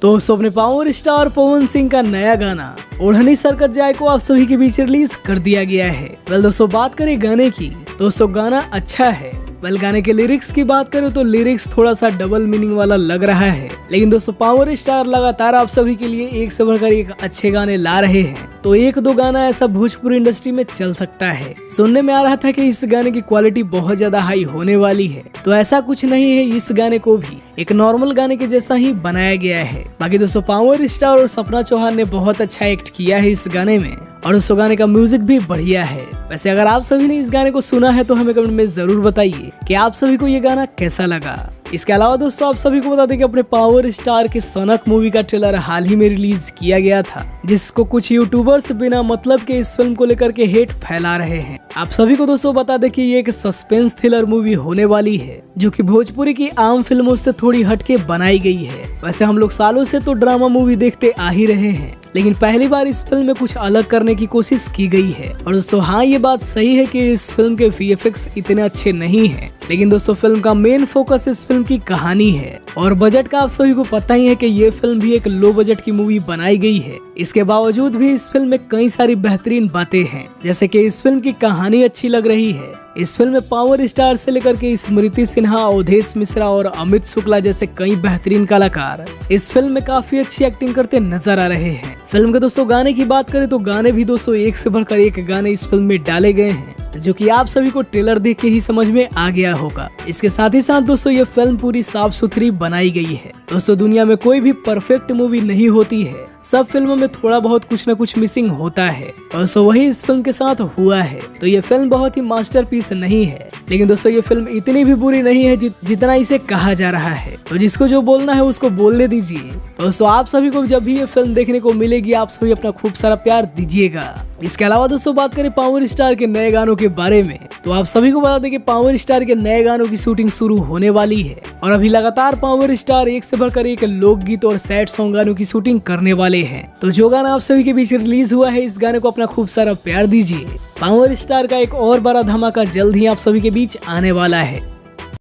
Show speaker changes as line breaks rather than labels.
तो अपने power star Pawan Singh का नया गाना ओढ़नी सरकत जाए को आप सभी के बीच रिलीज कर दिया गया है। दोस्तों बात करें गाने की, दोस्तों गाना अच्छा है। गाने के लिरिक्स की बात करें तो लिरिक्स थोड़ा सा डबल मीनिंग वाला लग रहा है, लेकिन दोस्तों पावर स्टार लगातार आप सभी के लिए एक से बढ़कर एक अच्छे गाने ला रहे हैं, तो एक दो गाना ऐसा भोजपुरी इंडस्ट्री में चल सकता है। सुनने में आ रहा था कि इस गाने की क्वालिटी बहुत ज्यादा हाई होने वाली है, तो ऐसा कुछ नहीं है, इस गाने को भी एक नॉर्मल गाने के जैसा ही बनाया गया है। बाकी दोस्तों पावर स्टार और सपना चौहान ने बहुत अच्छा एक्ट किया है इस गाने में, और उस गाने का म्यूजिक भी बढ़िया है। वैसे अगर आप सभी ने इस गाने को सुना है तो हमें कमेंट में जरूर बताइए कि आप सभी को ये गाना कैसा लगा। इसके अलावा दोस्तों आप सभी को बता दें कि अपने पावर स्टार के सनक मूवी का ट्रेलर हाल ही में रिलीज किया गया था, जिसको कुछ यूट्यूबर्स बिना मतलब के इस फिल्म को लेकर के हेट फैला रहे हैं। आप सभी को दोस्तों बता दें कि ये एक सस्पेंस थ्रिलर मूवी होने वाली है, जो कि भोजपुरी की आम फिल्मों से थोड़ी हटके बनाई गई है। वैसे हम लोग सालों से तो ड्रामा मूवी देखते आ ही रहे हैं, लेकिन पहली बार इस फिल्म में कुछ अलग करने की कोशिश की गई है। और दोस्तों हाँ, ये बात सही है कि इस फिल्म के VFX इतने अच्छे नहीं हैं, लेकिन दोस्तों फिल्म का मेन फोकस इस फिल्म की कहानी है। और बजट का आप सभी को पता ही है कि ये फिल्म भी एक लो बजट की मूवी बनाई गई है। इसके बावजूद भी इस फिल्म में कई सारी बेहतरीन बातें हैं, जैसे कि इस फिल्म की कहानी अच्छी लग रही है। इस फिल्म में पावर स्टार से लेकर के स्मृति सिन्हा, अवधेश मिश्रा और अमित शुक्ला जैसे कई बेहतरीन कलाकार इस फिल्म में काफी अच्छी एक्टिंग करते नजर आ रहे हैं। फिल्म के दोस्तों गाने की बात करें तो गाने भी दोस्तों एक से बढ़कर एक गाने इस फिल्म में डाले गए हैं, जो कि आप सभी को ट्रेलर देख के ही समझ में आ गया होगा। इसके साथ ही साथ दोस्तों ये फिल्म पूरी साफ सुथरी बनाई गई है। दोस्तों दुनिया में कोई भी परफेक्ट मूवी नहीं होती है, सब फिल्मों में थोड़ा बहुत कुछ न कुछ मिसिंग होता है, और सो वही इस फिल्म के साथ हुआ है। तो ये फिल्म बहुत ही मास्टरपीस नहीं है, लेकिन दोस्तों ये फिल्म इतनी भी बुरी नहीं है जितना इसे कहा जा रहा है। तो जिसको जो बोलना है उसको बोलने दीजिए। दोस्तों आप सभी को जब भी ये फिल्म देखने को मिलेगी, आप सभी अपना खूब सारा प्यार दीजिएगा। इसके अलावा दोस्तों बात करें पावर स्टार के नए गानों के बारे में, तो आप सभी को बता दें कि पावर स्टार के नए गानों की शूटिंग शुरू होने वाली है, और अभी लगातार पावर स्टार एक से बढ़कर एक लोकगीत और सैड सॉन्ग गानों की शूटिंग करने वाले हैं। तो जो गाना आप सभी के बीच रिलीज हुआ है, इस गाने को अपना खूब सारा प्यार दीजिए। पावर स्टार का एक और बड़ा धमाका जल्द ही आप सभी के बीच आने वाला है।